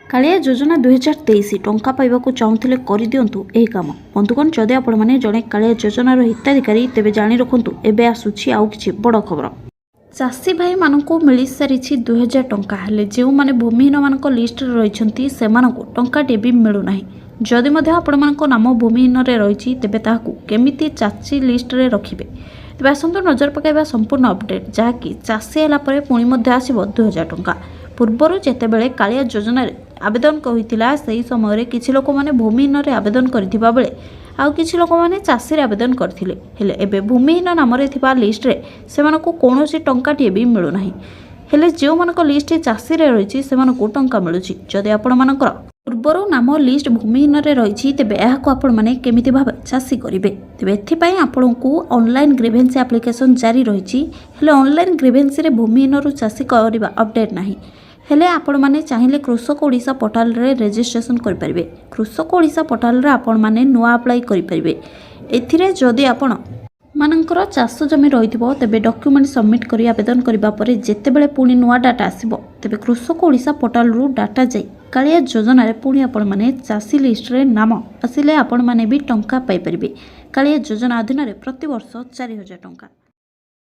कालिया योजना 2023 टंका पाइबाकू चाहूले करदिंतु यह काम बंधुगण जदि आपने जड़े कालिया योजनार हिताधिकारी तेज जाणी रखु एवं आसूची आउ कि बड़ खबर चाषी भाई मानू मिल सारी 2000 टंका हेले जो मैंने भूमिहीन मान लिस्ट रही से टंकाटे भी मिलूना जदि आपण नाम भूमिहीन रही तेज केमी चाषी लिस्ट रे रखिए तेज आसतु नजर पकाइबा संपूर्ण अपडेट जहाँकि चाषी है पुणी आसो 2000 टंका पूर्वर जितेबाला कालिया योजन आवेदन होता से समय किसी लोक मैंने भूमिहीन आवेदन करथिबा बेले आउ किसी लोक मैंने चाषी आवेदन करथिले हेले एबे भूमिहीन नाम लिस्ट रे सेमानकु कोनोसी टंकाटिए भी मिलूना हेले जो मानक लिस्ट चाषी रही से टंका मिलुछि जदि आपण मानकर पूर्वर नाम लिस्ट भूमिहीन रही तेबे एहाको आपण माने केमिति भाबे चाषी करिवे तेबे एथिपई आपणकु ऑनलाइन ग्रीवेंस एप्लिकेशन जारी रही हेले ऑनलाइन ग्रीवेंस रे भूमिहीन रु चाषी करबा अपडेट नाही हेले आपण माने चाहिए कृषक ओडिशा पोर्टाल रे रजिस्ट्रेशन करि परिबे कृषक ओडिशा पोर्टाल रे आपण माने नुआ अप्लाई करि परिबे एथिरे जदि आपण मानकर चाष जमी रही तेबे डॉक्यूमेंट सबमिट करी आवेदन करबा परे जेतेबेले पुणी नुआ डाटा आसीबो तेबे कृषक ओडिशा पोर्टाल रु डाटा जाई कालिया योजना रे पुणी आपण माने चाषी लिस्ट रे नाम आसिले आपण माने भी टंका पाई परिबे कालिया योजना अधीन रे प्रति वर्ष 4000 टंका।